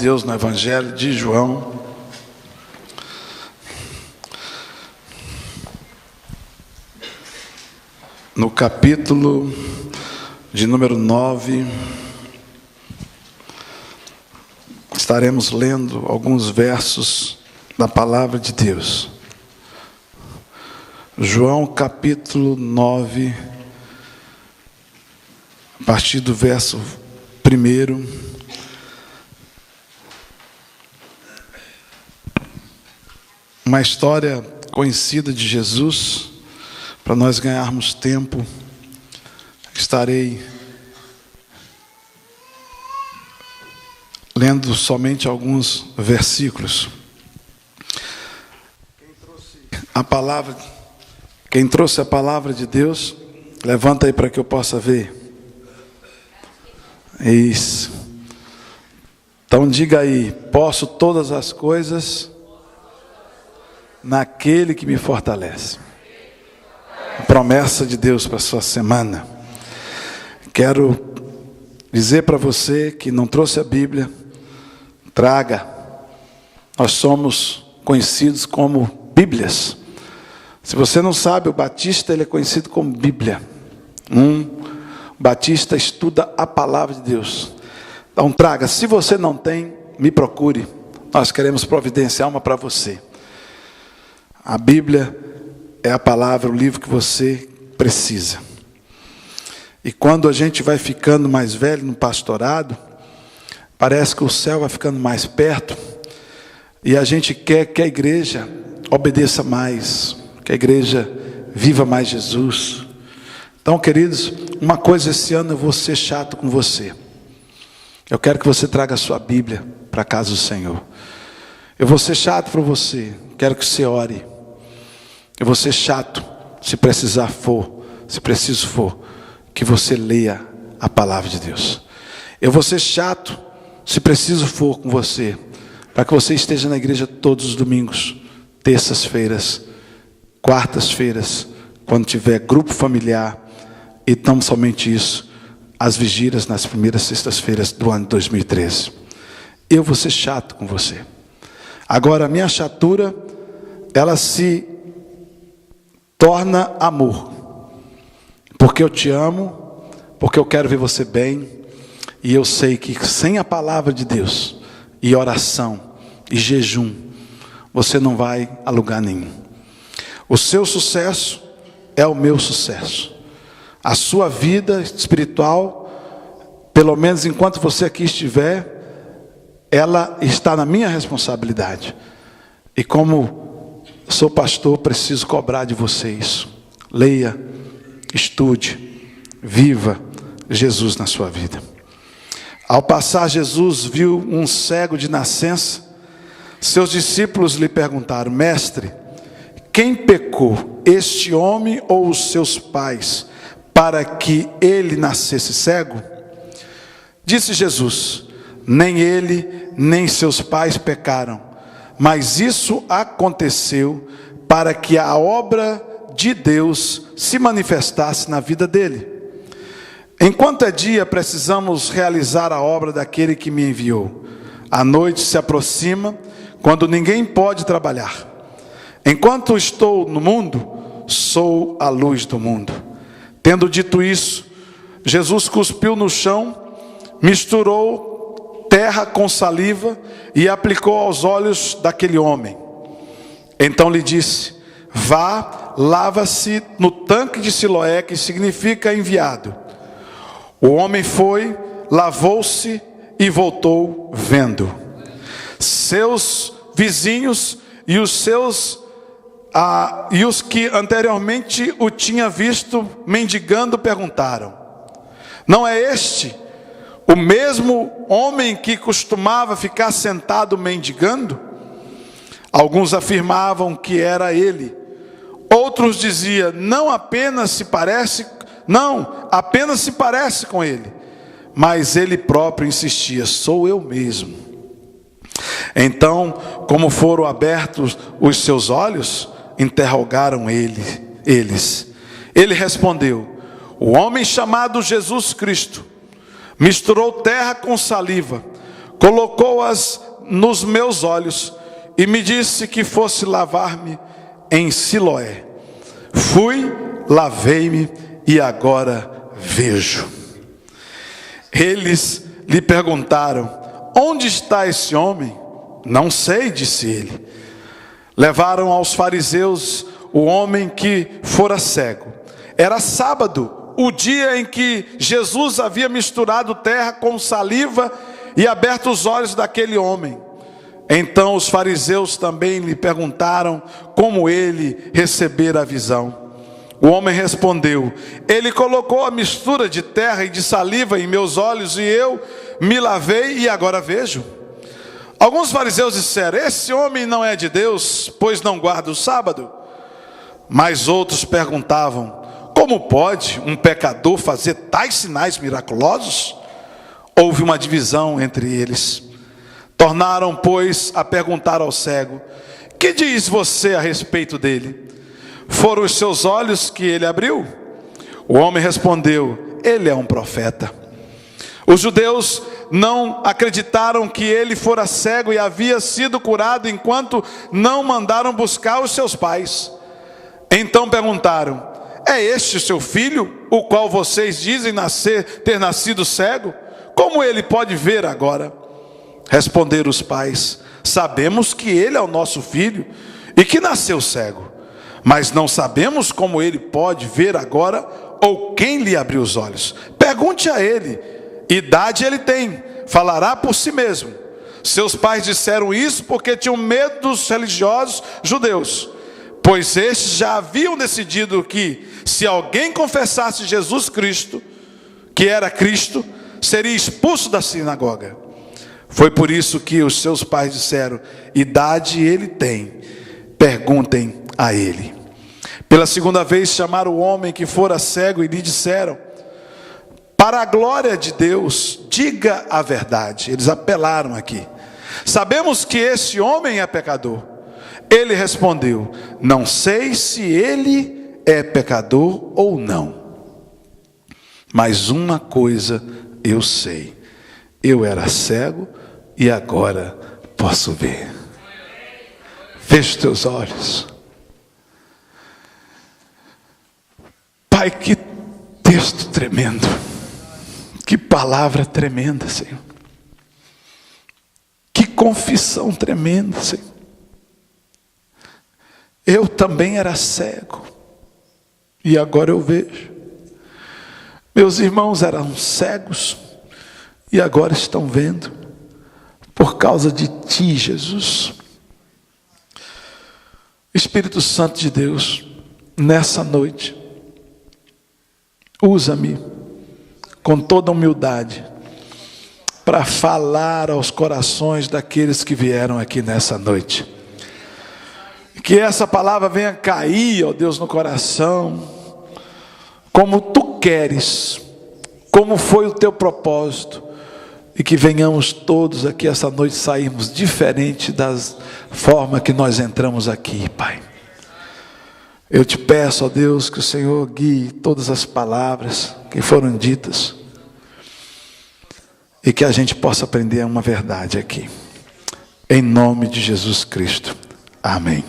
Deus no Evangelho de João, no capítulo de número 9, estaremos lendo alguns versos da palavra de Deus. João capítulo 9, a partir do verso 1. Uma história conhecida de Jesus. Para nós ganharmos tempo, estarei lendo somente alguns versículos. Quem trouxe a palavra de Deus, levanta aí para que eu possa ver. Isso. Então diga aí: posso todas as coisas naquele que me fortalece. Promessa de Deus para a sua semana. Quero dizer para você que não trouxe a Bíblia, traga. Nós somos conhecidos como Bíblias. Se você não sabe, o Batista ele é conhecido como Bíblia. Batista estuda a palavra de Deus. Então traga. Se você não tem, me procure. Nós queremos providenciar uma para você. A Bíblia é a palavra, o livro que você precisa. E quando a gente vai ficando mais velho no pastorado, parece que o céu vai ficando mais perto. E a gente quer que a igreja obedeça mais, que a igreja viva mais Jesus. Então, queridos, uma coisa esse ano eu vou ser chato com você. Eu quero que você traga a sua Bíblia para a casa do Senhor. Eu vou ser chato para você, quero que você ore. Eu vou ser chato, se preciso for, que você leia a palavra de Deus. Eu vou ser chato, se preciso for com você, para que você esteja na igreja todos os domingos, terças-feiras, quartas-feiras, quando tiver grupo familiar, e tão somente isso, as vigílias nas primeiras sextas-feiras do ano de 2013. Eu vou ser chato com você. Agora, a minha chatura, ela se torna amor, porque eu te amo, porque eu quero ver você bem, e eu sei que sem a palavra de Deus, e oração, e jejum, você não vai a lugar nenhum. O seu sucesso é o meu sucesso. A sua vida espiritual, pelo menos enquanto você aqui estiver, ela está na minha responsabilidade. E como sou pastor, preciso cobrar de vocês. Leia, estude, viva Jesus na sua vida. Ao passar, Jesus viu um cego de nascença. Seus discípulos lhe perguntaram: Mestre, quem pecou, este homem ou os seus pais, para que ele nascesse cego? Disse Jesus: nem ele, nem seus pais pecaram, mas isso aconteceu para que a obra de Deus se manifestasse na vida dele. Enquanto é dia, precisamos realizar a obra daquele que me enviou. A noite se aproxima, quando ninguém pode trabalhar. Enquanto estou no mundo, sou a luz do mundo. Tendo dito isso, Jesus cuspiu no chão, misturou terra com saliva e aplicou aos olhos daquele homem. Então lhe disse: vá, lava-se no tanque de Siloé, que significa enviado. O homem foi, lavou-se e voltou vendo. Seus vizinhos e os que anteriormente o tinham visto mendigando perguntaram: não é este o mesmo homem que costumava ficar sentado mendigando? Alguns afirmavam que era ele. Outros diziam: apenas se parece com ele. Mas ele próprio insistia: sou eu mesmo. Então, como foram abertos os seus olhos, interrogaram eles. Ele respondeu: o homem chamado Jesus Cristo misturou terra com saliva, colocou-as nos meus olhos e me disse que fosse lavar-me em Siloé. Fui, lavei-me e agora vejo. Eles lhe perguntaram: onde está esse homem? Não sei, disse ele. Levaram aos fariseus o homem que fora cego. Era sábado, o dia em que Jesus havia misturado terra com saliva e aberto os olhos daquele homem. Então os fariseus também lhe perguntaram como ele recebera a visão. O homem respondeu: ele colocou a mistura de terra e de saliva em meus olhos e eu me lavei e agora vejo. Alguns fariseus disseram: esse homem não é de Deus, pois não guarda o sábado. Mas outros perguntavam: como pode um pecador fazer tais sinais miraculosos? Houve uma divisão entre eles. Tornaram, pois, a perguntar ao cego: que diz você a respeito dele? Foram os seus olhos que ele abriu? O homem respondeu: ele é um profeta. Os judeus não acreditaram que ele fora cego e havia sido curado enquanto não mandaram buscar os seus pais. Então perguntaram: é este o seu filho, o qual vocês dizem ter nascido cego? Como ele pode ver agora? Responderam os pais: sabemos que ele é o nosso filho e que nasceu cego, mas não sabemos como ele pode ver agora ou quem lhe abriu os olhos. Pergunte a ele, idade ele tem, falará por si mesmo. Seus pais disseram isso porque tinham medo dos religiosos judeus, pois estes já haviam decidido que, se alguém confessasse Jesus Cristo, que era Cristo, seria expulso da sinagoga. Foi por isso que os seus pais disseram: idade ele tem, perguntem a ele. Pela segunda vez chamaram o homem que fora cego e lhe disseram: para a glória de Deus, diga a verdade. Eles apelaram aqui: sabemos que esse homem é pecador. Ele respondeu: não sei se ele é pecador ou não, mas uma coisa eu sei: eu era cego e agora posso ver. Feche os teus olhos. Pai, que texto tremendo, que palavra tremenda, Senhor, que confissão tremenda, Senhor. Eu também era cego e agora eu vejo. Meus irmãos eram cegos e agora estão vendo, por causa de Ti, Jesus. Espírito Santo de Deus, nessa noite, usa-me com toda humildade para falar aos corações daqueles que vieram aqui nessa noite. Que essa palavra venha cair, ó Deus, no coração, como Tu queres, como foi o Teu propósito, e que venhamos todos aqui essa noite sairmos diferente das formas que nós entramos aqui, Pai. Eu te peço, ó Deus, que o Senhor guie todas as palavras que foram ditas e que a gente possa aprender uma verdade aqui. Em nome de Jesus Cristo. Amém.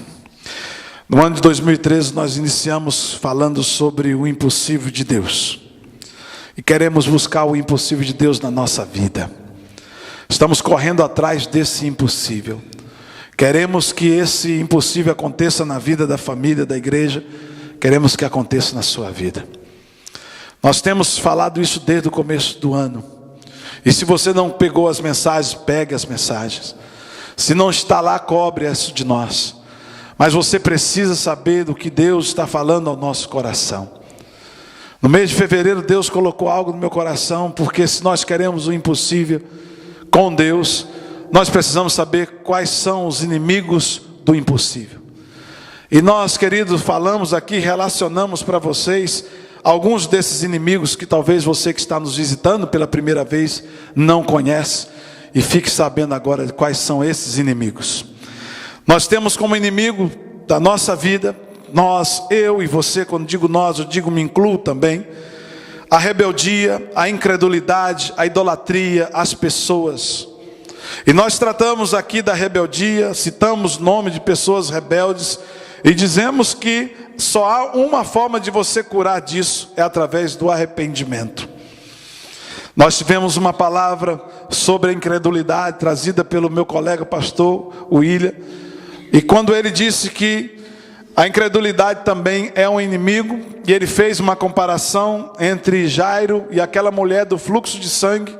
No ano de 2013 nós iniciamos falando sobre o impossível de Deus. E queremos buscar o impossível de Deus na nossa vida. Estamos correndo atrás desse impossível. Queremos que esse impossível aconteça na vida da família, da igreja. Queremos que aconteça na sua vida. Nós temos falado isso desde o começo do ano. E se você não pegou as mensagens, pegue as mensagens. Se não está lá, cobre isso de nós. Mas você precisa saber do que Deus está falando ao nosso coração. No mês de fevereiro, Deus colocou algo no meu coração, porque se nós queremos o impossível com Deus, nós precisamos saber quais são os inimigos do impossível. E nós, queridos, falamos aqui, relacionamos para vocês alguns desses inimigos que talvez você que está nos visitando pela primeira vez não conhece, e fique sabendo agora quais são esses inimigos. Nós temos como inimigo da nossa vida, nós, eu e você, quando digo nós, eu digo me incluo também, a rebeldia, a incredulidade, a idolatria, as pessoas. E nós tratamos aqui da rebeldia, citamos nome de pessoas rebeldes e dizemos que só há uma forma de você curar disso, é através do arrependimento. Nós tivemos uma palavra sobre a incredulidade trazida pelo meu colega pastor William, e quando ele disse que a incredulidade também é um inimigo, e ele fez uma comparação entre Jairo e aquela mulher do fluxo de sangue,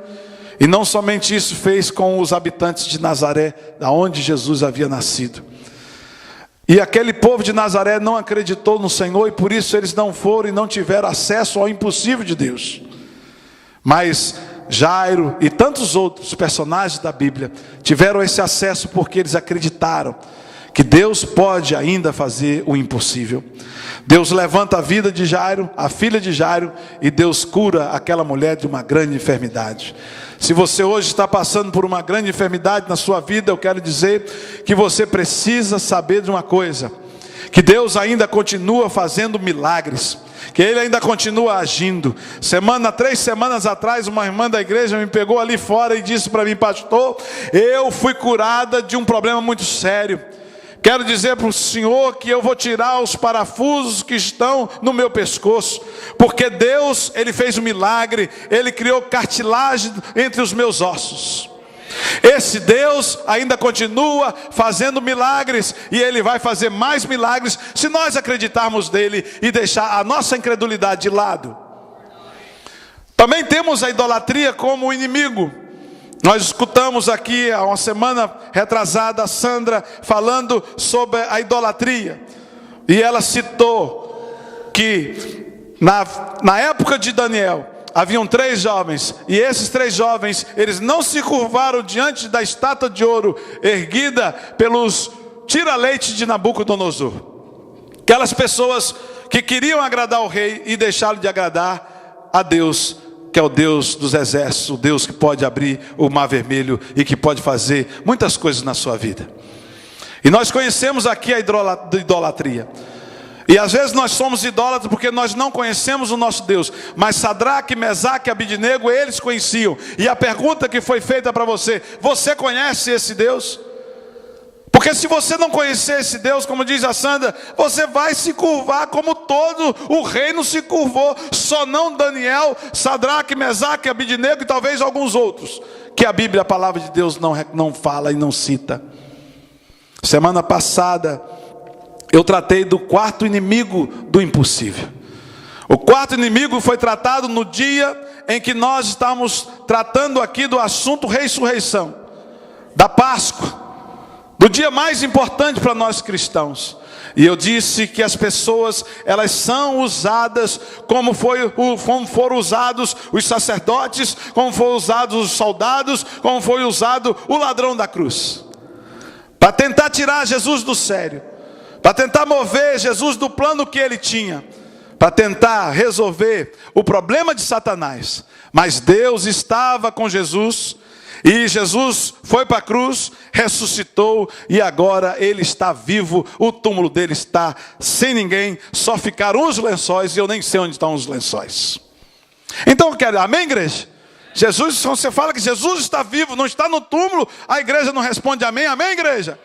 e não somente isso, fez com os habitantes de Nazaré, da onde Jesus havia nascido. E aquele povo de Nazaré não acreditou no Senhor, e por isso eles não foram e não tiveram acesso ao impossível de Deus. Mas Jairo e tantos outros personagens da Bíblia tiveram esse acesso porque eles acreditaram que Deus pode ainda fazer o impossível. Deus levanta a vida de Jairo, a filha de Jairo, e Deus cura aquela mulher de uma grande enfermidade. Se você hoje está passando por uma grande enfermidade na sua vida, eu quero dizer que você precisa saber de uma coisa: que Deus ainda continua fazendo milagres, que Ele ainda continua agindo. 3 semanas atrás, uma irmã da igreja me pegou ali fora e disse para mim: pastor, eu fui curada de um problema muito sério. Quero dizer para o senhor que eu vou tirar os parafusos que estão no meu pescoço, porque Deus, Ele fez um milagre, Ele criou cartilagem entre os meus ossos. Esse Deus ainda continua fazendo milagres, e Ele vai fazer mais milagres se nós acreditarmos nele e deixar a nossa incredulidade de lado. Também temos a idolatria como inimigo. Nós escutamos aqui há uma semana retrasada a Sandra falando sobre a idolatria, e ela citou que na época de Daniel haviam 3 jovens, e esses 3 jovens, eles não se curvaram diante da estátua de ouro erguida pelos tira-leite de Nabucodonosor. Aquelas pessoas que queriam agradar o rei e deixaram de agradar a Deus, que é o Deus dos exércitos, o Deus que pode abrir o mar vermelho e que pode fazer muitas coisas na sua vida. E nós conhecemos aqui a idolatria. E às vezes nós somos idólatras porque nós não conhecemos o nosso Deus. Mas Sadraque, Mesaque e Abidnego, eles conheciam. E a pergunta que foi feita para você: você conhece esse Deus? Porque se você não conhecer esse Deus, como diz a Sandra, você vai se curvar como todo o reino se curvou. Só não Daniel, Sadraque, Mesaque, Abidnego e talvez alguns outros, que a Bíblia, a palavra de Deus, não fala e não cita. Semana passada eu tratei do 4º inimigo do impossível. O 4º inimigo foi tratado no dia em que nós estamos tratando aqui do assunto ressurreição, da Páscoa, do dia mais importante para nós cristãos. E eu disse que as pessoas, elas são usadas como foram usados os sacerdotes, como foram usados os soldados, como foi usado o ladrão da cruz, para tentar tirar Jesus do sério, para tentar mover Jesus do plano que ele tinha, para tentar resolver o problema de Satanás. Mas Deus estava com Jesus, e Jesus foi para a cruz, ressuscitou, e agora ele está vivo. O túmulo dele está sem ninguém, só ficaram os lençóis, e eu nem sei onde estão os lençóis. Então eu quero, amém, igreja? Jesus, quando você fala que Jesus está vivo, não está no túmulo, a igreja não responde amém, amém, igreja?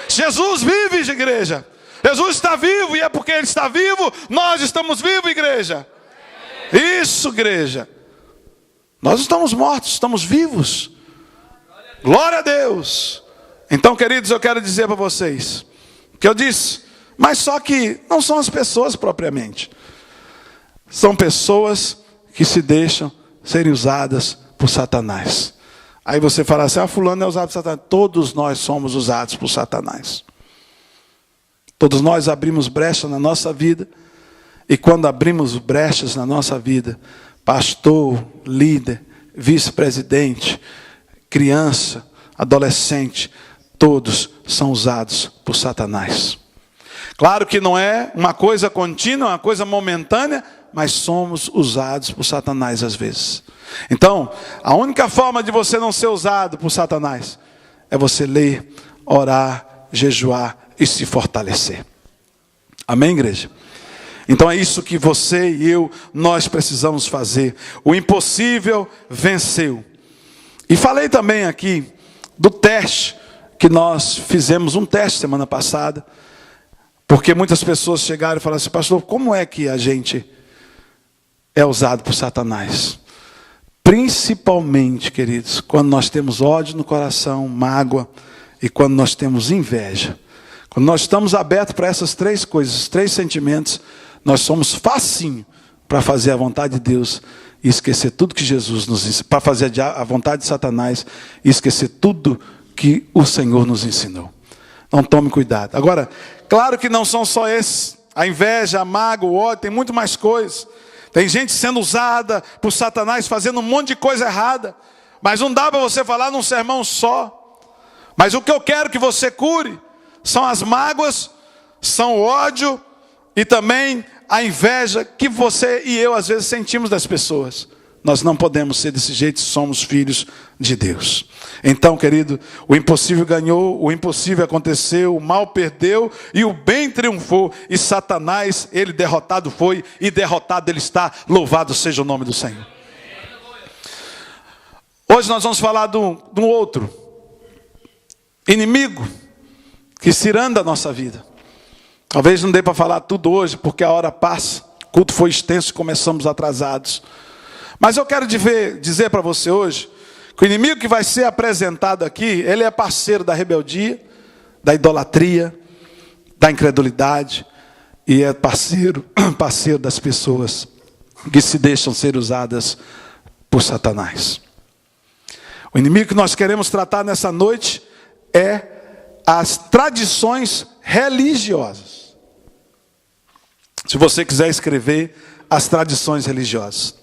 Jesus vive, igreja. Jesus está vivo, e é porque ele está vivo, nós estamos vivos, igreja. Isso, igreja. Nós estamos mortos, estamos vivos. Glória a Deus. Então, queridos, eu quero dizer para vocês que eu disse, mas só que não são as pessoas propriamente, são pessoas que se deixam serem usadas por Satanás. Aí você fala assim: fulano é usado por Satanás. Todos nós somos usados por Satanás. Todos nós abrimos brecha na nossa vida, e quando abrimos brechas na nossa vida, pastor, líder, vice-presidente, criança, adolescente, todos são usados por Satanás. Claro que não é uma coisa contínua, uma coisa momentânea, mas somos usados por Satanás às vezes. Então, a única forma de você não ser usado por Satanás é você ler, orar, jejuar e se fortalecer. Amém, igreja? Então é isso que você e eu, nós precisamos fazer. O impossível venceu. E falei também aqui do teste que nós fizemos, um teste semana passada, porque muitas pessoas chegaram e falaram assim: pastor, como é que a gente é usado por Satanás? Principalmente, queridos, quando nós temos ódio no coração, mágoa, e quando nós temos inveja. Quando nós estamos abertos para essas três coisas, esses três sentimentos, nós somos facinho para fazer a vontade de Deus e esquecer tudo que Jesus nos ensinou, para fazer a vontade de Satanás e esquecer tudo que o Senhor nos ensinou. Então tome cuidado. Agora, claro que não são só esses, a inveja, a mágoa, o ódio, tem muito mais coisas. Tem gente sendo usada por Satanás, fazendo um monte de coisa errada, mas não dá para você falar num sermão só. Mas o que eu quero que você cure são as mágoas, são o ódio e também a inveja que você e eu às vezes sentimos das pessoas. Nós não podemos ser desse jeito, somos filhos de Deus. Então, querido, o impossível ganhou, o impossível aconteceu, o mal perdeu e o bem triunfou. E Satanás, ele derrotado foi e derrotado ele está. Louvado seja o nome do Senhor. Hoje nós vamos falar de um outro inimigo que ciranda a nossa vida. Talvez não dê para falar tudo hoje, porque a hora passa. O culto foi extenso e começamos atrasados. Mas eu quero dizer para você hoje, que o inimigo que vai ser apresentado aqui, ele é parceiro da rebeldia, da idolatria, da incredulidade, e é parceiro das pessoas que se deixam ser usadas por Satanás. O inimigo que nós queremos tratar nessa noite é as tradições religiosas. Se você quiser escrever, as tradições religiosas.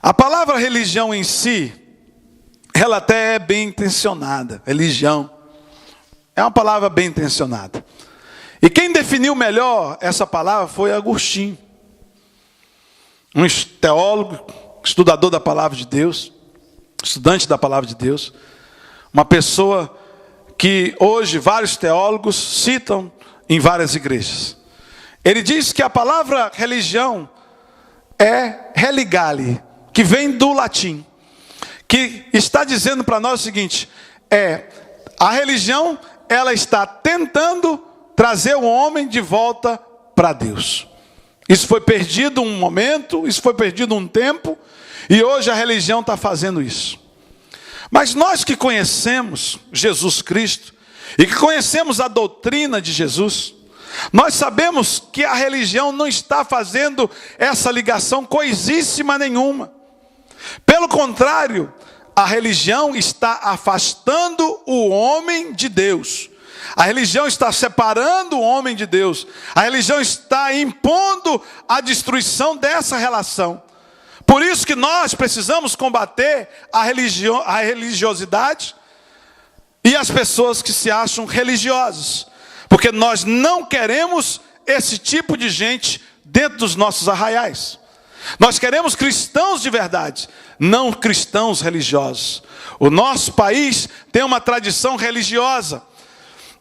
A palavra religião em si, ela até é bem intencionada. Religião é uma palavra bem intencionada. E quem definiu melhor essa palavra foi Agostinho, um teólogo, estudador da palavra de Deus, estudante da palavra de Deus, uma pessoa que hoje vários teólogos citam em várias igrejas. Ele diz que a palavra religião é religare, que vem do latim, que está dizendo para nós o seguinte: a religião, ela está tentando trazer o homem de volta para Deus. Isso foi perdido um momento, isso foi perdido um tempo, e hoje a religião está fazendo isso. Mas nós que conhecemos Jesus Cristo, e que conhecemos a doutrina de Jesus, nós sabemos que a religião não está fazendo essa ligação coisíssima nenhuma. Pelo contrário, a religião está afastando o homem de Deus. A religião está separando o homem de Deus. A religião está impondo a destruição dessa relação. Por isso que nós precisamos combater a religiosidade e as pessoas que se acham religiosas. Porque nós não queremos esse tipo de gente dentro dos nossos arraiais. Nós queremos cristãos de verdade, não cristãos religiosos. O nosso país tem uma tradição religiosa.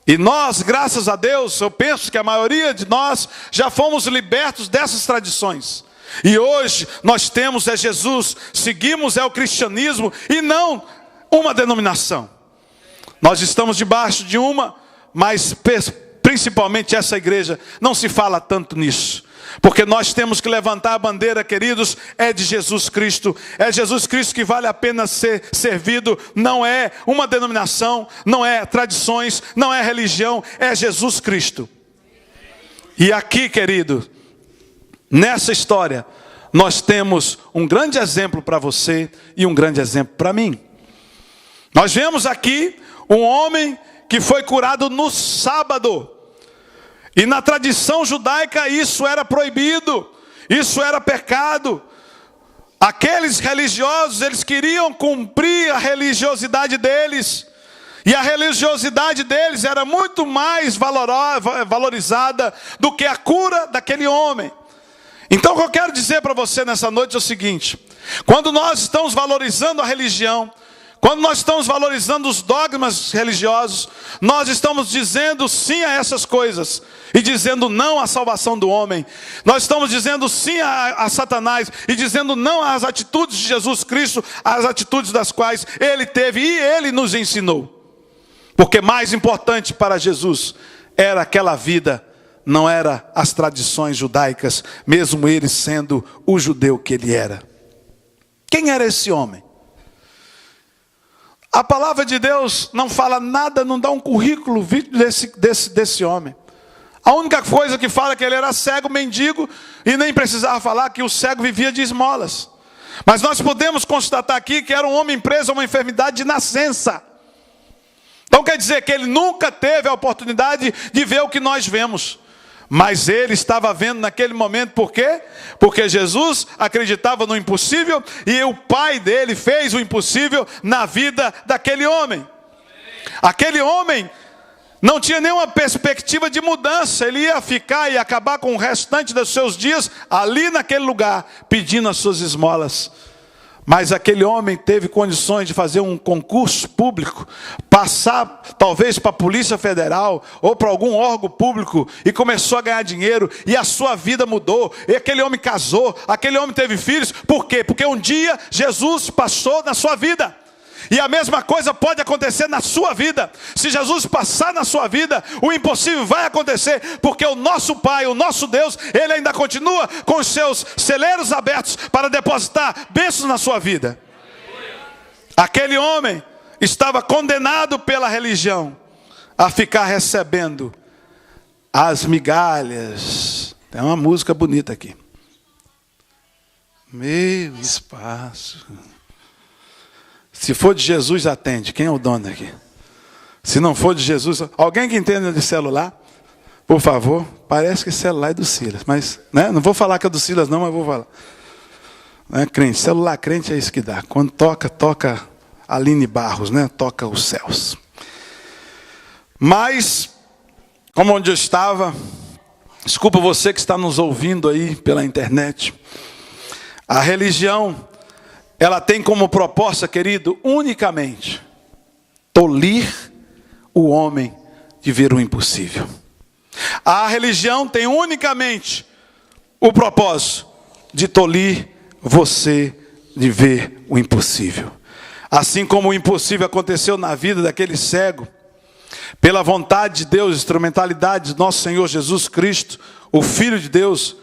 E nós, graças a Deus, eu penso que a maioria de nós já fomos libertos dessas tradições. E hoje nós temos Jesus, seguimos o cristianismo e não uma denominação. Nós estamos debaixo de uma, mas principalmente essa igreja, não se fala tanto nisso. Porque nós temos que levantar a bandeira, queridos, é de Jesus Cristo. É Jesus Cristo que vale a pena ser servido. Não é uma denominação, não é tradições, não é religião, é Jesus Cristo. E aqui, querido, nessa história, nós temos um grande exemplo para você e um grande exemplo para mim. Nós vemos aqui um homem que foi curado no sábado. E na tradição judaica isso era proibido, isso era pecado. Aqueles religiosos, eles queriam cumprir a religiosidade deles. E a religiosidade deles era muito mais valorizada do que a cura daquele homem. Então o que eu quero dizer para você nessa noite é o seguinte: quando nós estamos valorizando a religião, Quando nós estamos valorizando os dogmas religiosos, nós estamos dizendo sim a essas coisas e dizendo não à salvação do homem. Nós estamos dizendo sim a Satanás e dizendo não às atitudes de Jesus Cristo, às atitudes das quais Ele teve e Ele nos ensinou. Porque mais importante para Jesus era aquela vida, não era as tradições judaicas, mesmo Ele sendo o judeu que Ele era. Quem era esse homem? A palavra de Deus não fala nada, não dá um currículo desse homem. A única coisa que fala é que ele era cego, mendigo, e nem precisava falar que o cego vivia de esmolas. Mas nós podemos constatar aqui que era um homem preso a uma enfermidade de nascença. Então quer dizer que ele nunca teve a oportunidade de ver o que nós vemos. Mas ele estava vendo naquele momento, por quê? Porque Jesus acreditava no impossível e o pai dele fez o impossível na vida daquele homem. Aquele homem não tinha nenhuma perspectiva de mudança, ele ia ficar e acabar com o restante dos seus dias ali naquele lugar, pedindo as suas esmolas. Mas aquele homem teve condições de fazer um concurso público, passar talvez para a Polícia Federal ou para algum órgão público e começou a ganhar dinheiro e a sua vida mudou. E aquele homem casou, aquele homem teve filhos. Por quê? Porque um dia Jesus passou na sua vida. E a mesma coisa pode acontecer na sua vida. Se Jesus passar na sua vida, o impossível vai acontecer, porque o nosso Pai, o nosso Deus, Ele ainda continua com os seus celeiros abertos para depositar bênçãos na sua vida. Aquele homem estava condenado pela religião a ficar recebendo as migalhas. Tem uma música bonita aqui. Meu espaço. Se for de Jesus, atende. Quem é o dono aqui? Se não for de Jesus... Alguém que entenda de celular? Por favor. Parece que celular é do Silas. Mas, né? Não vou falar que é do Silas não, mas vou falar. Né? Crente, celular crente é isso que dá. Quando toca Aline Barros, né? Toca os céus. Mas, como onde eu estava... Desculpa você que está nos ouvindo aí pela internet. A religião... ela tem como proposta, querido, unicamente tolir o homem de ver o impossível. A religião tem unicamente o propósito de tolir você de ver o impossível. Assim como o impossível aconteceu na vida daquele cego, pela vontade de Deus, instrumentalidade de nosso Senhor Jesus Cristo, o Filho de Deus,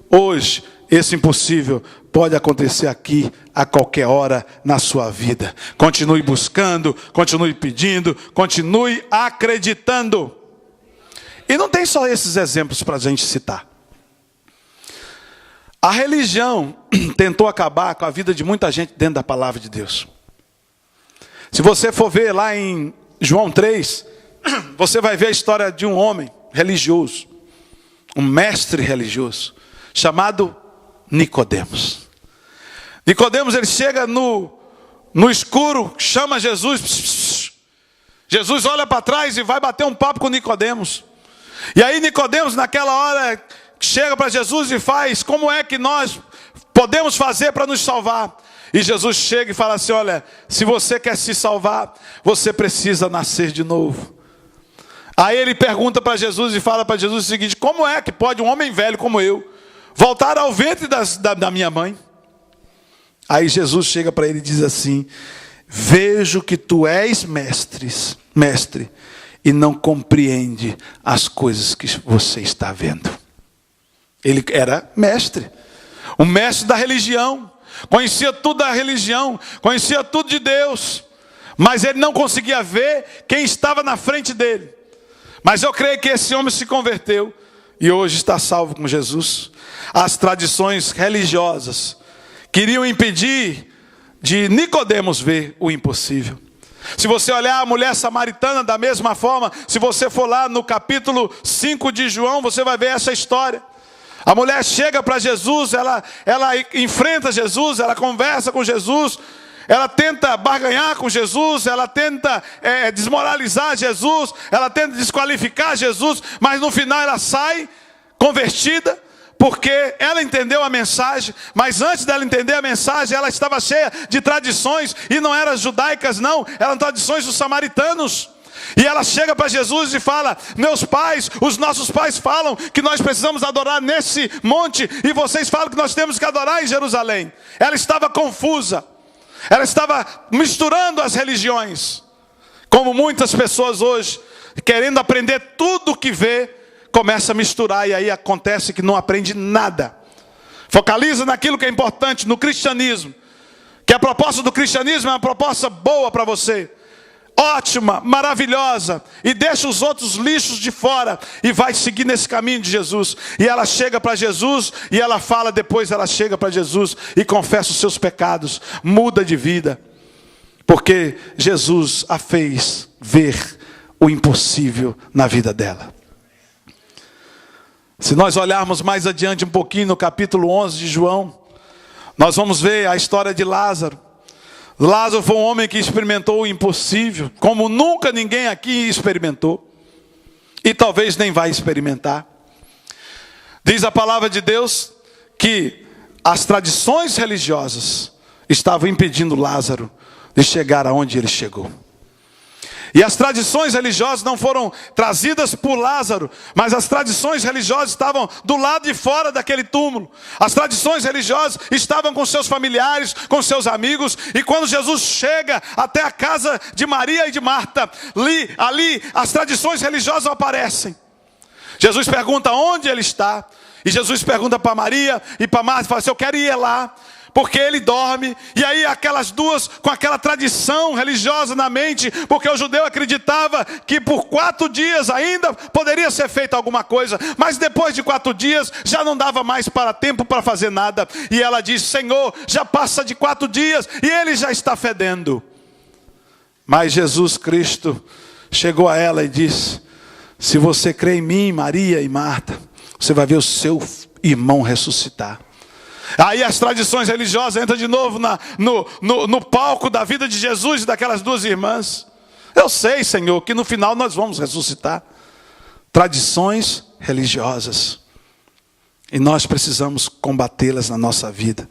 hoje esse impossível pode acontecer aqui a qualquer hora na sua vida. Continue buscando, continue pedindo, continue acreditando. E não tem só esses exemplos para a gente citar. A religião tentou acabar com a vida de muita gente dentro da palavra de Deus. Se você for ver lá em João 3, você vai ver a história de um homem religioso, um mestre religioso, chamado Nicodemos. Nicodemos, ele chega no escuro, chama Jesus. Jesus olha para trás e vai bater um papo com Nicodemos. E aí Nicodemos, naquela hora, chega para Jesus e faz: como é que nós podemos fazer para nos salvar? E Jesus chega e fala assim: olha, se você quer se salvar, você precisa nascer de novo. Aí ele pergunta para Jesus e fala para Jesus o seguinte: como é que pode um homem velho como eu voltar ao ventre da minha mãe? Aí Jesus chega para ele e diz assim: vejo que tu és mestre, e não compreende as coisas que você está vendo. Ele era mestre, um mestre da religião, conhecia tudo da religião, conhecia tudo de Deus, mas ele não conseguia ver quem estava na frente dele. Mas eu creio que esse homem se converteu e hoje está salvo com Jesus. As tradições religiosas queriam impedir de Nicodemos ver o impossível. Se você olhar a mulher samaritana da mesma forma, se você for lá no capítulo 5 de João, você vai ver essa história. A mulher chega para Jesus, ela enfrenta Jesus, ela conversa com Jesus, ela tenta barganhar com Jesus, ela tenta desmoralizar Jesus, ela tenta desqualificar Jesus, mas no final ela sai convertida, porque ela entendeu a mensagem, mas antes dela entender a mensagem, ela estava cheia de tradições, e não eram judaicas não, eram tradições dos samaritanos. E ela chega para Jesus e fala: meus pais, os nossos pais falam que nós precisamos adorar nesse monte, e vocês falam que nós temos que adorar em Jerusalém. Ela estava confusa, ela estava misturando as religiões, como muitas pessoas hoje, querendo aprender tudo o que vê, começa a misturar, e aí acontece que não aprende nada. Focaliza naquilo que é importante, no cristianismo, que a proposta do cristianismo é uma proposta boa para você, ótima, maravilhosa, e deixa os outros lixos de fora e vai seguir nesse caminho de Jesus. E ela chega para Jesus e ela fala, depois ela chega para Jesus e confessa os seus pecados, muda de vida, porque Jesus a fez ver o impossível na vida dela. Se nós olharmos mais adiante um pouquinho no capítulo 11 de João, nós vamos ver a história de Lázaro. Lázaro foi um homem que experimentou o impossível, como nunca ninguém aqui experimentou, e talvez nem vai experimentar. Diz a palavra de Deus que as tradições religiosas estavam impedindo Lázaro de chegar aonde ele chegou. E as tradições religiosas não foram trazidas por Lázaro, mas as tradições religiosas estavam do lado de fora daquele túmulo. As tradições religiosas estavam com seus familiares, com seus amigos. E quando Jesus chega até a casa de Maria e de Marta, ali as tradições religiosas aparecem. Jesus pergunta onde ele está. E Jesus pergunta para Maria e para Marta, fala assim: eu quero ir lá, porque ele dorme. E aí aquelas duas com aquela tradição religiosa na mente, porque o judeu acreditava que por 4 dias ainda poderia ser feita alguma coisa, mas depois de 4 dias já não dava mais tempo para fazer nada. E ela diz: Senhor, já passa de 4 dias e ele já está fedendo. Mas Jesus Cristo chegou a ela e disse: se você crê em mim, Maria e Marta, você vai ver o seu irmão ressuscitar. Aí as tradições religiosas entram de novo no palco da vida de Jesus e daquelas duas irmãs. Eu sei, Senhor, que no final nós vamos ressuscitar. Tradições religiosas. E nós precisamos combatê-las na nossa vida.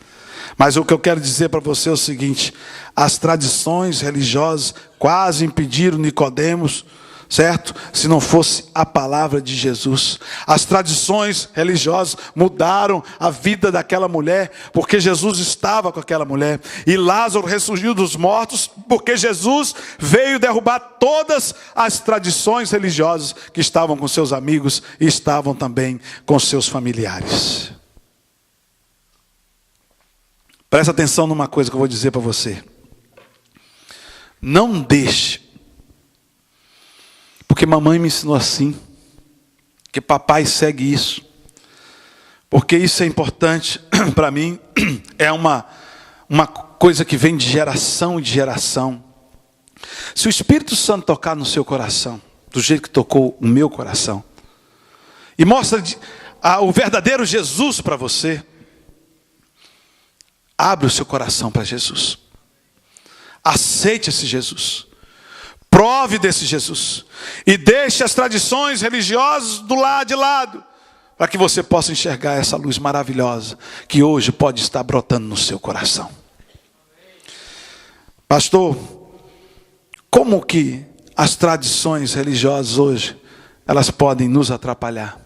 Mas o que eu quero dizer para você é o seguinte: as tradições religiosas quase impediram Nicodemos, certo? Se não fosse a palavra de Jesus. As tradições religiosas mudaram a vida daquela mulher, porque Jesus estava com aquela mulher. E Lázaro ressurgiu dos mortos, porque Jesus veio derrubar todas as tradições religiosas que estavam com seus amigos e estavam também com seus familiares. Presta atenção numa coisa que eu vou dizer para você. Não deixe, porque mamãe me ensinou assim, que papai segue isso, porque isso é importante para mim, é uma coisa que vem de geração em geração. Se o Espírito Santo tocar no seu coração, do jeito que tocou o meu coração, e mostra o verdadeiro Jesus para você, abre o seu coração para Jesus, aceite esse Jesus, prove desse Jesus, e deixe as tradições religiosas do lado de lado, para que você possa enxergar essa luz maravilhosa, que hoje pode estar brotando no seu coração. Pastor, como que as tradições religiosas hoje, elas podem nos atrapalhar?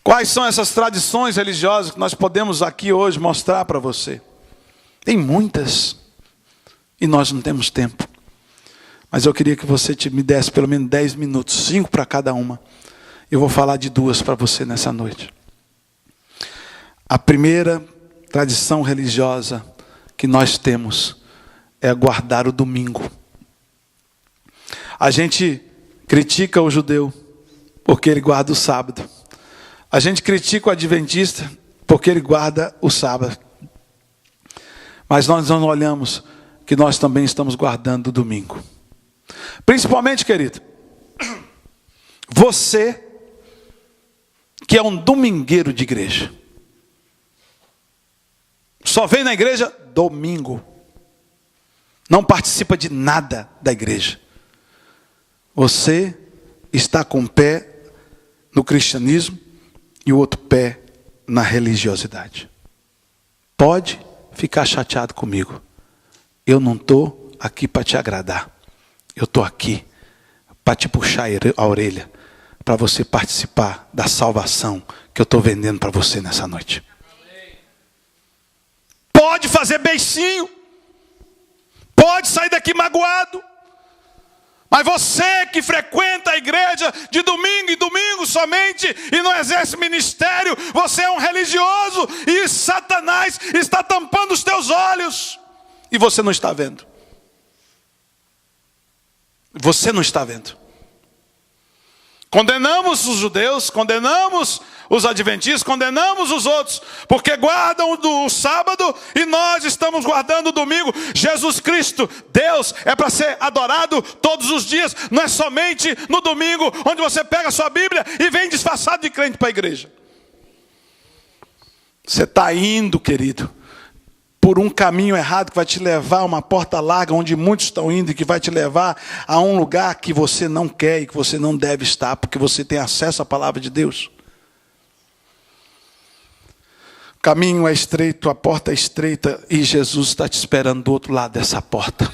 Quais são essas tradições religiosas que nós podemos aqui hoje mostrar para você? Tem muitas, e nós não temos tempo. Mas eu queria que você me desse pelo menos 10 minutos, 5 para cada uma. Eu vou falar de 2 para você nessa noite. A primeira tradição religiosa que nós temos é guardar o domingo. A gente critica o judeu porque ele guarda o sábado. A gente critica o adventista porque ele guarda o sábado. Mas nós não olhamos que nós também estamos guardando o domingo. Principalmente, querido, você que é um domingueiro de igreja, só vem na igreja domingo, não participa de nada da igreja. Você está com um pé no cristianismo e o outro pé na religiosidade. Pode ficar chateado comigo. Eu não estou aqui para te agradar. Eu estou aqui para te puxar a orelha, para você participar da salvação que eu estou vendendo para você nessa noite. Pode fazer beicinho. Pode sair daqui magoado. Mas você que frequenta a igreja de domingo em domingo somente e não exerce ministério, você é um religioso e Satanás está tampando os teus olhos. E você não está vendo. Você não está vendo. Condenamos os judeus, condenamos os adventistas, condenamos os outros, porque guardam o sábado e nós estamos guardando o domingo. Jesus Cristo, Deus, é para ser adorado todos os dias, não é somente no domingo, onde você pega a sua Bíblia e vem disfarçado de crente para a igreja. Você está indo, querido, por um caminho errado que vai te levar a uma porta larga, onde muitos estão indo, e que vai te levar a um lugar que você não quer e que você não deve estar, porque você tem acesso à palavra de Deus. O caminho é estreito, a porta é estreita, e Jesus está te esperando do outro lado dessa porta.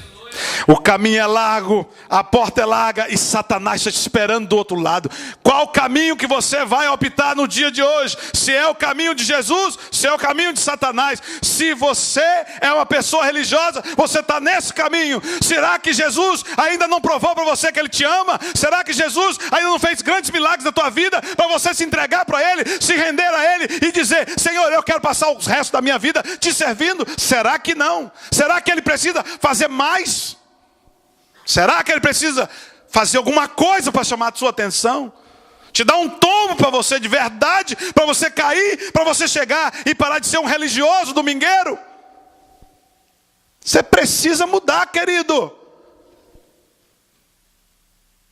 O caminho é largo, a porta é larga e Satanás está te esperando do outro lado. Qual caminho que você vai optar no dia de hoje? Se é o caminho de Jesus, se é o caminho de Satanás. Se você é uma pessoa religiosa, você está nesse caminho. Será que Jesus ainda não provou para você que Ele te ama? Será que Jesus ainda não fez grandes milagres na tua vida para você se entregar para Ele, se render a Ele e dizer: Senhor, eu quero passar o resto da minha vida te servindo? Será que não? Será que Ele precisa fazer mais? Será que Ele precisa fazer alguma coisa para chamar a sua atenção? Te dar um tombo para você de verdade, para você cair, para você chegar e parar de ser um religioso domingueiro? Você precisa mudar, querido.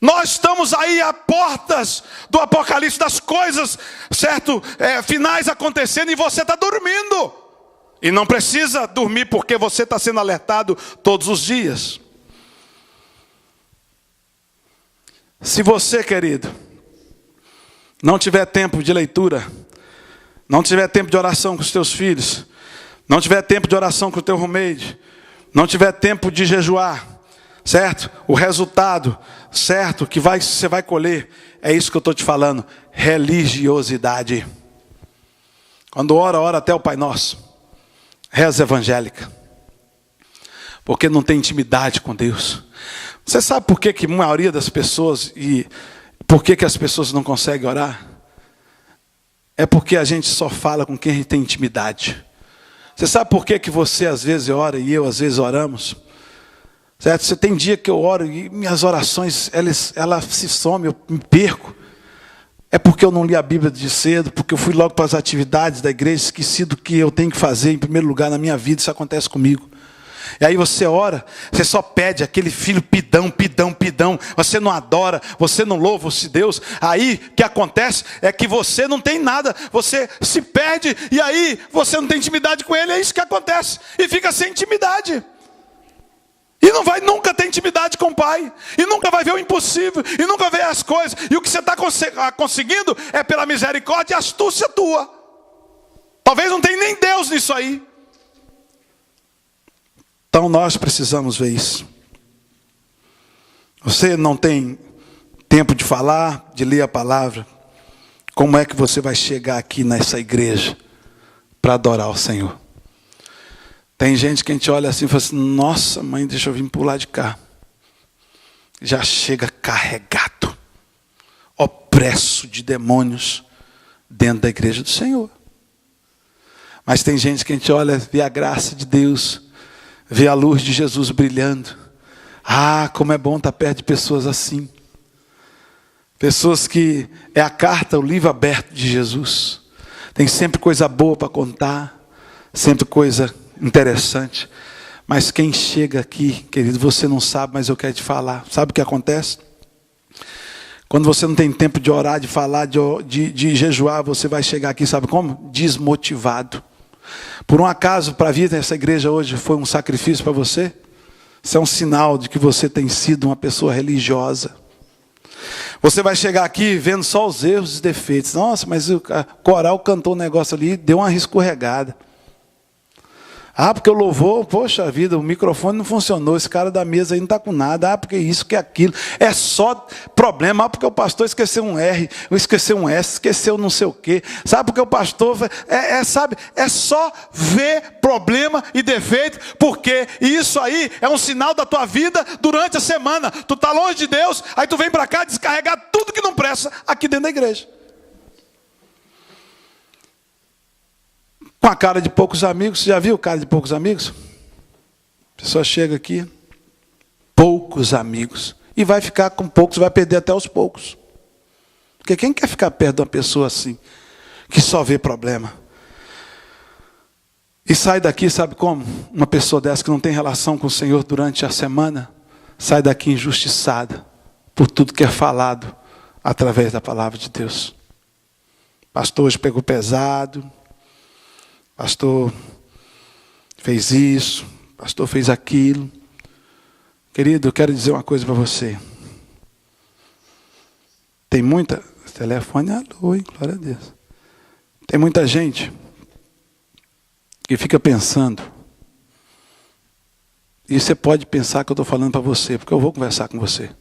Nós estamos aí a portas do Apocalipse, das coisas, certo? Finais acontecendo, e você está dormindo. E não precisa dormir, porque você está sendo alertado todos os dias. Se você, querido, não tiver tempo de leitura, não tiver tempo de oração com os teus filhos, não tiver tempo de oração com o teu roommate, não tiver tempo de jejuar, certo? O resultado, certo, que você vai colher, é isso que eu estou te falando: religiosidade. Quando ora até o Pai Nosso, reza evangélica, porque não tem intimidade com Deus. Você sabe por que a maioria das pessoas, e por que as pessoas não conseguem orar? É porque a gente só fala com quem tem intimidade. Você sabe por que você às vezes ora e eu às vezes oramos? Certo? Você tem dia que eu oro e minhas orações, elas se somem, eu me perco. É porque eu não li a Bíblia de cedo, porque eu fui logo para as atividades da igreja, esqueci do que eu tenho que fazer em primeiro lugar na minha vida. Isso acontece comigo. E aí você ora, você só pede aquele filho pidão. Você não adora, você não louva esse Deus. Aí o que acontece é que você não tem nada, você se perde, e aí você não tem intimidade com Ele. É isso que acontece, e fica sem intimidade. E não vai nunca ter intimidade com o Pai, e nunca vai ver o impossível, e nunca ver as coisas. E o que você está conseguindo é pela misericórdia e astúcia tua. Talvez não tenha nem Deus nisso aí. Então nós precisamos ver isso. Você não tem tempo de falar, de ler a palavra. Como é que você vai chegar aqui nessa igreja para adorar o Senhor? Tem gente que a gente olha assim e fala assim: nossa mãe, deixa eu vir pular de cá. Já chega carregado, opresso de demônios dentro da igreja do Senhor. Mas tem gente que a gente olha, vê a graça de Deus, vê a luz de Jesus brilhando. Ah, como é bom estar perto de pessoas assim. Pessoas que é a carta, o livro aberto de Jesus. Tem sempre coisa boa para contar, sempre coisa interessante. Mas quem chega aqui, querido, você não sabe, mas eu quero te falar. Sabe o que acontece? Quando você não tem tempo de orar, de falar, de jejuar, você vai chegar aqui, sabe como? Desmotivado. Por um acaso, para vir nessa igreja hoje foi um sacrifício para você? Isso é um sinal de que você tem sido uma pessoa religiosa. Você vai chegar aqui vendo só os erros e defeitos. Nossa, mas o coral cantou um negócio ali, deu uma escorregada. Ah, porque o louvor, poxa vida, o microfone não funcionou, esse cara da mesa aí não está com nada. Ah, porque isso, que aquilo. É só problema. Ah, porque o pastor esqueceu um R, esqueceu um S, esqueceu não sei o quê. Sabe, porque o pastor, sabe, é só ver problema e defeito, porque isso aí é um sinal da tua vida durante a semana. Tu está longe de Deus, aí tu vem para cá descarregar tudo que não presta aqui dentro da igreja. Com a cara de poucos amigos. Você já viu cara de poucos amigos? A pessoa chega aqui, poucos amigos, e vai ficar com poucos, vai perder até os poucos. Porque quem quer ficar perto de uma pessoa assim, que só vê problema? E sai daqui, sabe como? Uma pessoa dessa que não tem relação com o Senhor durante a semana, sai daqui injustiçada por tudo que é falado através da palavra de Deus. Pastor hoje pegou pesado. Pastor fez isso, pastor fez aquilo. Querido, eu quero dizer uma coisa para você. Tem muita... Telefone alô, hein? Glória a Deus. Tem muita gente que fica pensando. E você pode pensar que eu estou falando para você, porque eu vou conversar com você.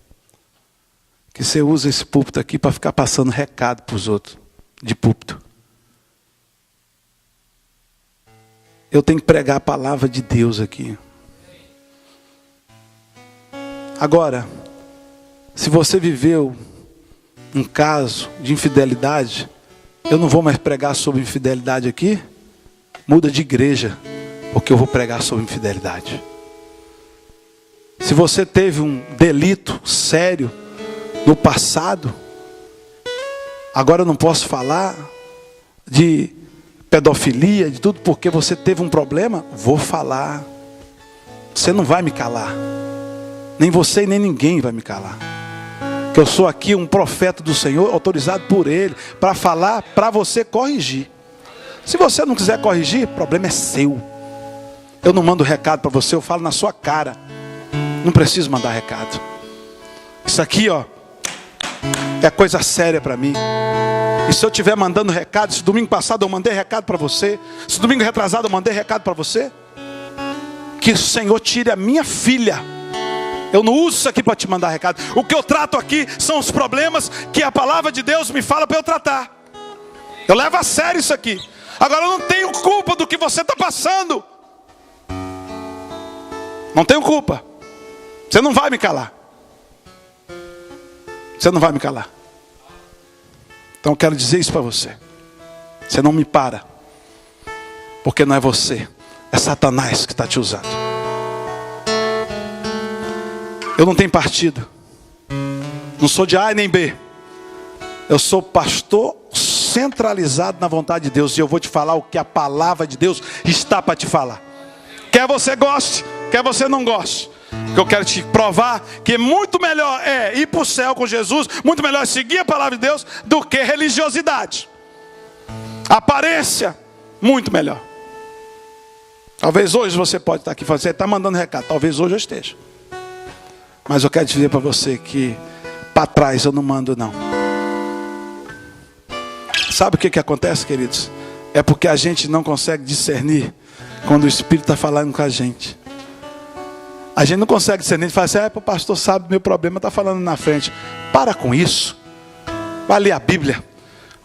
Que você usa esse púlpito aqui para ficar passando recado para os outros, de púlpito. Eu tenho que pregar a palavra de Deus aqui. Agora, se você viveu um caso de infidelidade, eu não vou mais pregar sobre infidelidade aqui. Muda de igreja, porque eu vou pregar sobre infidelidade. Se você teve um delito sério no passado, agora eu não posso falar de pedofilia, de tudo, porque você teve um problema. Vou falar. Você não vai me calar. Nem você e nem ninguém vai me calar. Que eu sou aqui um profeta do Senhor, autorizado por Ele, para falar, para você corrigir. Se você não quiser corrigir, o problema é seu. Eu não mando recado para você, eu falo na sua cara. Não preciso mandar recado. Isso aqui, ó, é coisa séria para mim. E se eu estiver mandando recado, se domingo passado eu mandei recado para você, se domingo retrasado eu mandei recado para você, que o Senhor tire a minha filha. Eu não uso isso aqui para te mandar recado. O que eu trato aqui são os problemas que a palavra de Deus me fala para eu tratar. Eu levo a sério isso aqui. Agora eu não tenho culpa do que você está passando. Não tenho culpa. Você não vai me calar. Você não vai me calar. Então eu quero dizer isso para você. Você não me para. Porque não é você. É Satanás que está te usando. Eu não tenho partido. Não sou de A nem B. Eu sou pastor centralizado na vontade de Deus. E eu vou te falar o que a palavra de Deus está para te falar. Quer você goste, quer você não goste. Porque eu quero te provar que muito melhor é ir para o céu com Jesus, muito melhor é seguir a palavra de Deus do que religiosidade. Aparência, muito melhor. Talvez hoje você pode estar aqui falando, você está mandando recado, talvez hoje eu esteja. Mas eu quero dizer para você que para trás eu não mando não. Sabe o que acontece, queridos? É porque a gente não consegue discernir quando o Espírito está falando com a gente. A gente não consegue discernir, fala assim, o pastor sabe do meu problema, está falando na frente. Para com isso. Vai ler a Bíblia,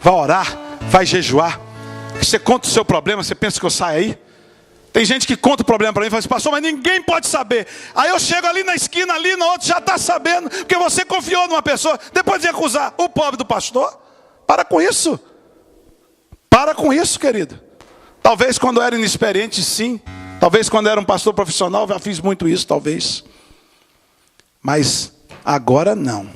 vai orar, vai jejuar. Você conta o seu problema, você pensa que eu saio aí? Tem gente que conta o problema para mim e fala assim, pastor, mas ninguém pode saber. Aí eu chego ali na esquina, ali no outro, já está sabendo, porque você confiou numa pessoa, depois de acusar o pobre do pastor. Para com isso. Para com isso, querido. Talvez quando eu era inexperiente, sim. Talvez quando eu era um pastor profissional, já fiz muito isso, talvez. Mas agora não.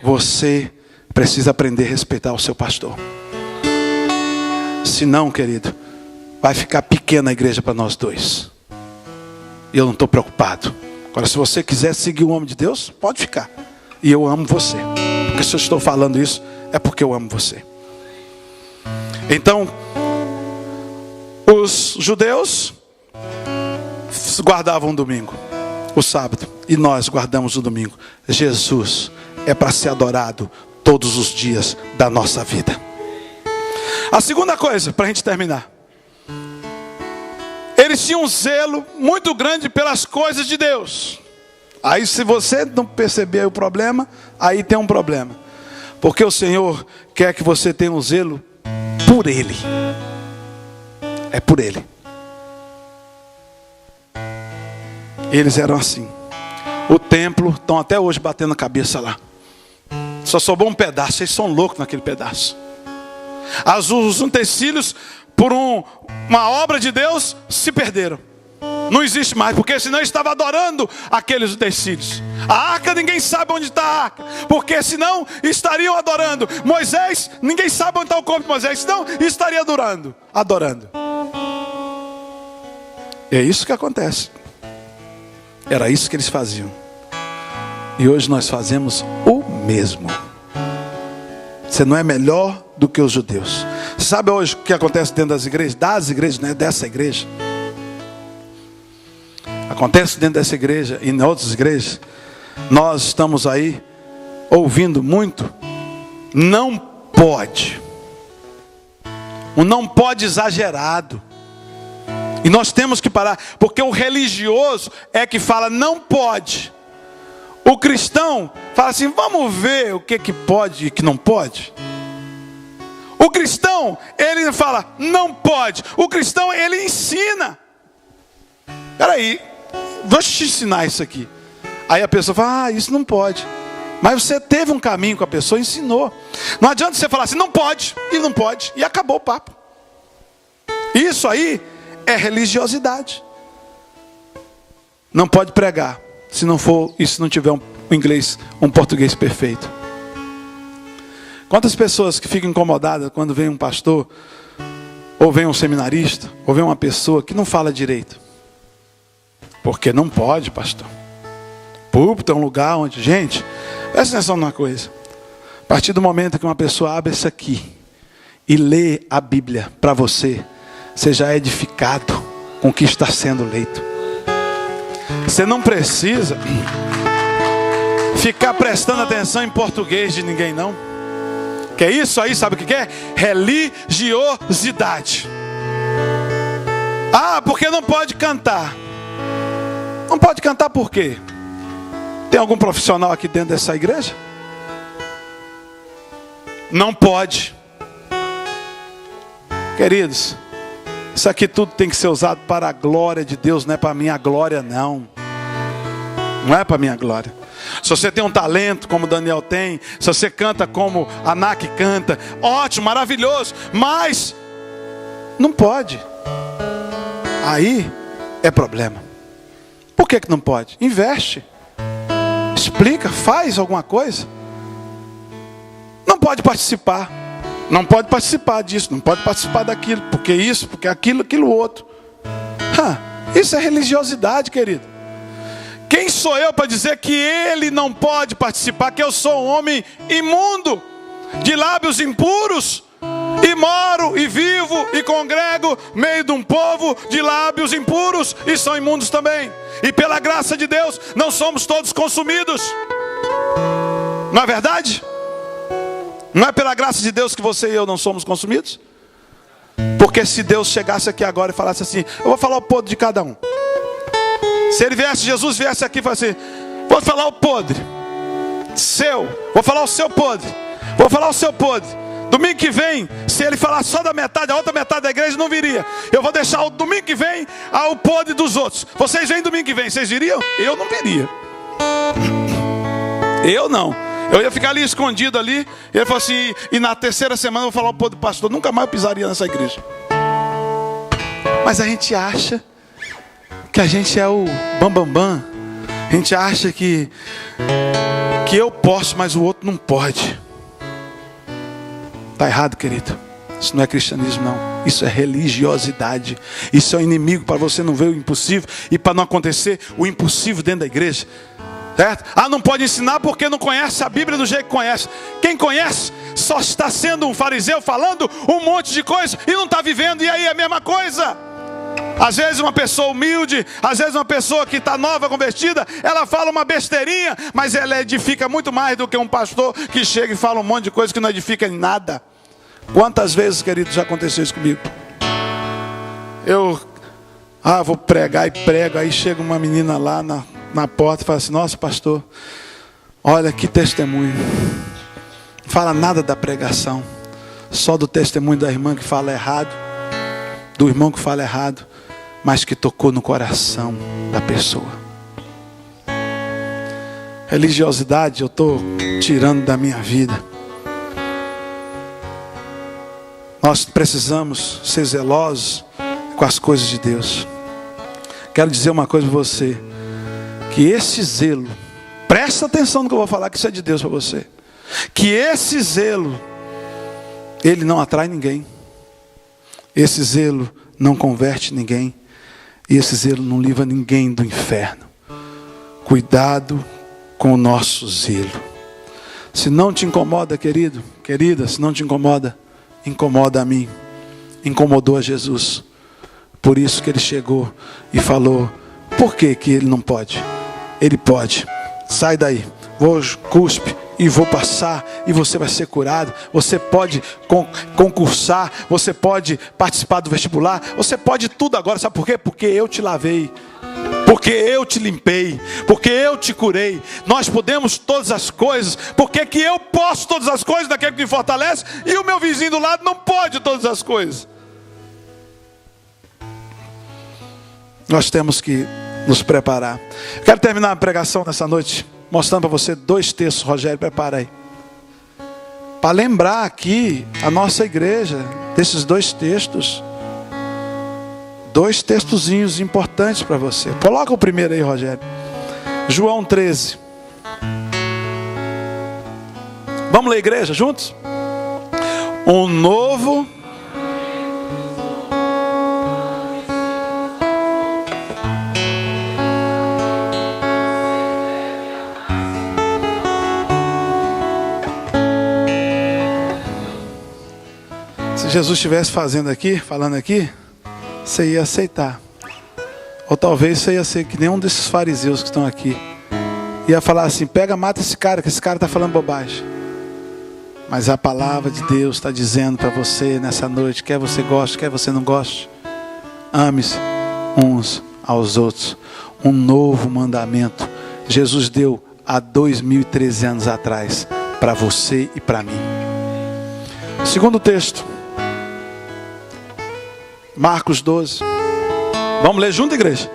Você precisa aprender a respeitar o seu pastor. Senão, querido, vai ficar pequena a igreja para nós dois. E eu não estou preocupado. Agora, se você quiser seguir o homem de Deus, pode ficar. E eu amo você. Porque se eu estou falando isso, é porque eu amo você. Então, os judeus guardavam o domingo, o sábado. E nós guardamos o domingo. Jesus é para ser adorado todos os dias da nossa vida. A segunda coisa, para a gente terminar. Eles tinham um zelo muito grande pelas coisas de Deus. Aí se você não perceber o problema, aí tem um problema. Porque o Senhor quer que você tenha um zelo por Ele. É por Ele. Eles eram assim. O templo, estão até hoje batendo a cabeça lá. Só sobrou um pedaço, eles são loucos naquele pedaço. Os utensílios, por uma obra de Deus, se perderam. Não existe mais, porque senão eles estavam adorando aqueles utensílios. A arca, ninguém sabe onde está a arca, porque senão estariam adorando. Moisés, ninguém sabe onde está o corpo de Moisés, senão estaria adorando. É isso que acontece. Era isso que eles faziam. E hoje nós fazemos o mesmo. Você não é melhor do que os judeus. Você sabe hoje o que acontece dentro das igrejas? Das igrejas, não é dessa igreja. Acontece dentro dessa igreja e em outras igrejas. Nós estamos aí ouvindo muito. Não pode. Um não pode exagerado. E nós temos que parar. Porque o religioso é que fala não pode. O cristão fala assim, vamos ver o que pode e o que não pode. O cristão, ele fala, não pode. O cristão, ele ensina. Peraí, vou te ensinar isso aqui. Aí a pessoa fala, isso não pode. Mas você teve um caminho com a pessoa e ensinou. Não adianta você falar assim, não pode, e não pode. E acabou o papo. Isso aí é religiosidade. Não pode pregar. Se não for, e se não tiver um inglês, um português perfeito. Quantas pessoas que ficam incomodadas quando vem um pastor, ou vem um seminarista, ou vem uma pessoa que não fala direito? Porque não pode, pastor. Púlpito é um lugar onde, gente, presta atenção numa coisa. A partir do momento que uma pessoa abre isso aqui e lê a Bíblia para você, você já é edificado com o que está sendo lido. Você não precisa ficar prestando atenção em português de ninguém, não. Que é isso aí, sabe o que é? Religiosidade. Porque não pode cantar. Não pode cantar por quê? Tem algum profissional aqui dentro dessa igreja? Não pode. Queridos, isso aqui tudo tem que ser usado para a glória de Deus, não é para a minha glória, não. Não é para a minha glória. Se você tem um talento como Daniel tem, se você canta como Anak canta, ótimo, maravilhoso, mas não pode. Aí é problema. Por que não pode? Investe. Explica, faz alguma coisa. Não pode participar. Não pode participar disso, não pode participar daquilo, porque isso, porque aquilo, aquilo outro. Isso é religiosidade, querido. Quem sou eu para dizer que ele não pode participar, que eu sou um homem imundo, de lábios impuros, e moro, e vivo, e congrego meio de um povo de lábios impuros, e são imundos também. E pela graça de Deus, não somos todos consumidos. Não é verdade? Não é pela graça de Deus que você e eu não somos consumidos? Porque se Deus chegasse aqui agora e falasse assim, eu vou falar o podre de cada um. Se ele viesse, Jesus viesse aqui e falasse assim, vou falar o podre seu, vou falar o seu podre, vou falar o seu podre. Domingo que vem, se ele falar só da metade, a outra metade da igreja não viria. Eu vou deixar o domingo que vem ao podre dos outros. Vocês vêm domingo que vem, vocês viriam? Eu não viria. Eu não. Eu ia ficar ali escondido ali. E ele falou assim, e na terceira semana eu vou falar o podre do pastor, nunca mais eu pisaria nessa igreja. Mas a gente acha que a gente é o bambambam. A gente acha que eu posso, mas o outro não pode. Está errado, querido. Isso não é cristianismo, não. Isso é religiosidade. Isso é o inimigo para você não ver o impossível e para não acontecer o impossível dentro da igreja. Certo? Não pode ensinar porque não conhece a Bíblia do jeito que conhece. Quem conhece só está sendo um fariseu falando um monte de coisa e não está vivendo. E aí é a mesma coisa. Às vezes uma pessoa humilde, às vezes uma pessoa que está nova, convertida, ela fala uma besteirinha, mas ela edifica muito mais do que um pastor que chega e fala um monte de coisa que não edifica em nada. Quantas vezes, querido, já aconteceu isso comigo? Eu vou pregar e prego, aí chega uma menina lá na porta e fala assim: nossa, pastor, olha que testemunho. Não fala nada da pregação, só do testemunho da irmã que fala errado, do irmão que fala errado, mas que tocou no coração da pessoa. Religiosidade eu estou tirando da minha vida. Nós precisamos ser zelosos com as coisas de Deus. Quero dizer uma coisa para você, que esse zelo, presta atenção no que eu vou falar, que isso é de Deus para você, que esse zelo, ele não atrai ninguém, esse zelo não converte ninguém, e esse zelo não livra ninguém do inferno. Cuidado com o nosso zelo. Se não te incomoda, querido, querida, se não te incomoda, incomoda a mim, incomodou a Jesus. Por isso que ele chegou e falou: por que que ele não pode? Ele pode. Sai daí, vou cuspe e vou passar, e você vai ser curado. Você pode concursar, você pode participar do vestibular, você pode tudo agora. Sabe por quê? Porque eu te lavei, porque eu te limpei, porque eu te curei. Nós podemos todas as coisas. Porque que eu posso todas as coisas daquele que me fortalece, e o meu vizinho do lado não pode todas as coisas? Nós temos que nos preparar. Quero terminar a pregação nessa noite mostrando para você 2 textos. Rogério, prepara aí, para lembrar aqui a nossa igreja desses 2 textos. 2 textozinhos importantes para você. Coloca o primeiro aí, Rogério. João 13. Vamos ler, igreja, juntos? Um novo Se Jesus estivesse fazendo aqui, falando aqui, você ia aceitar. Ou talvez você ia ser que nem um desses fariseus que estão aqui. Ia falar assim: pega, mata esse cara, que esse cara está falando bobagem. Mas a palavra de Deus está dizendo para você nessa noite, quer você goste, quer você não goste, ame-se uns aos outros. Um novo mandamento Jesus deu há 2013 anos atrás, para você e para mim. Segundo texto, Marcos 12. Vamos ler junto, igreja?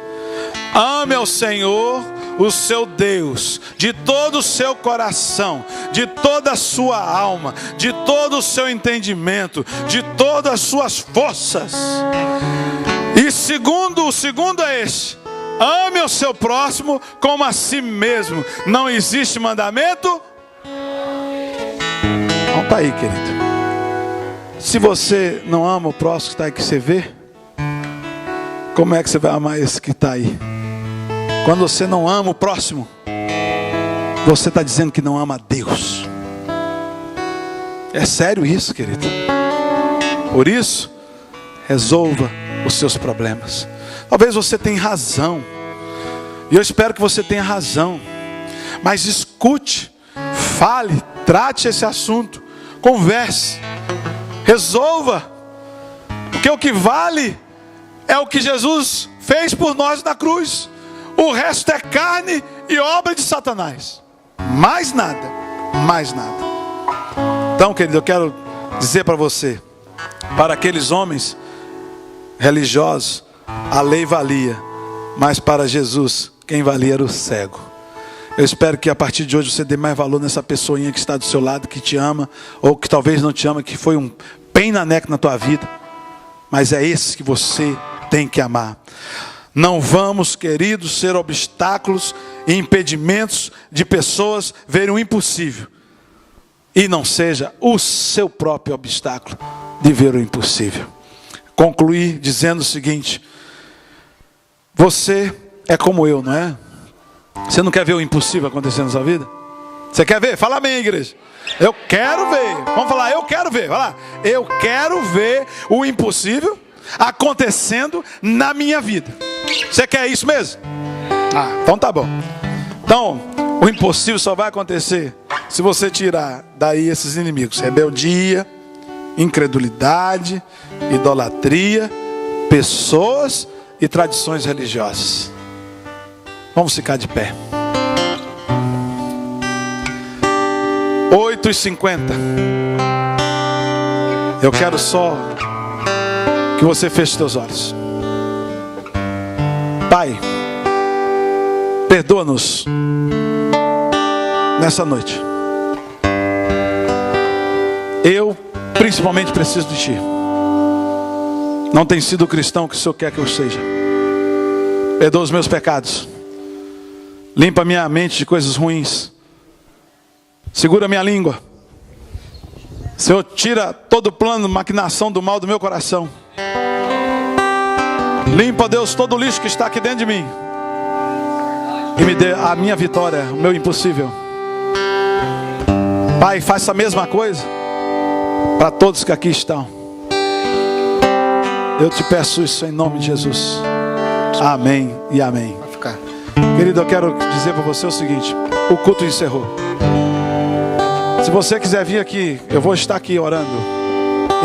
Ame ao Senhor, o seu Deus, de todo o seu coração, de toda a sua alma, de todo o seu entendimento, de todas as suas forças. E o segundo é este: ame o seu próximo como a si mesmo. Não existe mandamento. Vamos para aí, querido. Se você não ama o próximo que está aí, que você vê, como é que você vai amar esse que está aí? Quando você não ama o próximo, você está dizendo que não ama a Deus. É sério isso, querido. Por isso, resolva os seus problemas. Talvez você tenha razão, e eu espero que você tenha razão, mas escute, fale, trate esse assunto, converse, resolva, porque o que vale é o que Jesus fez por nós na cruz. O resto é carne e obra de Satanás. Mais nada, mais nada. Então, querido, eu quero dizer para você, para aqueles homens religiosos, a lei valia, mas para Jesus, quem valia era o cego. Eu espero que a partir de hoje você dê mais valor nessa pessoinha que está do seu lado, que te ama, ou que talvez não te ama, que foi um pé na neca na tua vida. Mas é esse que você tem que amar. Não vamos, queridos, ser obstáculos e impedimentos de pessoas verem o impossível, e não seja o seu próprio obstáculo de ver o impossível. Concluir dizendo o seguinte: você é como eu, não é? Você não quer ver o impossível acontecendo na sua vida? Você quer ver? Fala bem, igreja. Eu quero ver. Vamos falar, eu quero ver. Vai lá. Eu quero ver o impossível acontecendo na minha vida. Você quer isso mesmo? Então tá bom. Então, o impossível só vai acontecer se você tirar daí esses inimigos: rebeldia, incredulidade, idolatria, pessoas e tradições religiosas. Vamos ficar de pé. 8h50. Eu quero só que você feche seus olhos. Pai, perdoa-nos nessa noite. Eu principalmente preciso de Ti. Não tenho sido o cristão que o Senhor quer que eu seja. Perdoa os meus pecados. Limpa minha mente de coisas ruins. Segura minha língua. Senhor, tira todo plano, maquinação do mal do meu coração. Limpa, Deus, todo o lixo que está aqui dentro de mim. E me dê a minha vitória, o meu impossível. Pai, faça a mesma coisa para todos que aqui estão. Eu te peço isso em nome de Jesus. Amém e amém. Vai ficar. Querido, eu quero dizer para você o seguinte: o culto encerrou. Se você quiser vir aqui, eu vou estar aqui orando.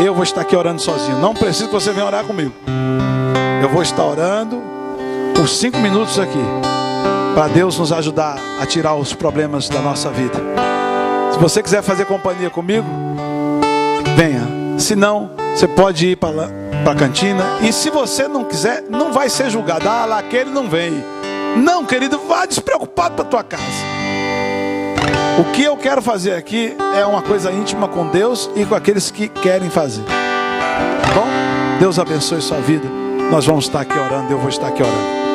Eu vou estar aqui orando sozinho. Não preciso que você venha orar comigo. Eu vou estar orando por 5 minutos aqui, para Deus nos ajudar a tirar os problemas da nossa vida. Se você quiser fazer companhia comigo, venha. Se não, você pode ir para a cantina. E se você não quiser, não vai ser julgado. Lá aquele não vem. Não, querido, vá despreocupado para a tua casa. O que eu quero fazer aqui é uma coisa íntima com Deus e com aqueles que querem fazer. Tá bom? Deus abençoe sua vida. Nós vamos estar aqui orando, eu vou estar aqui orando.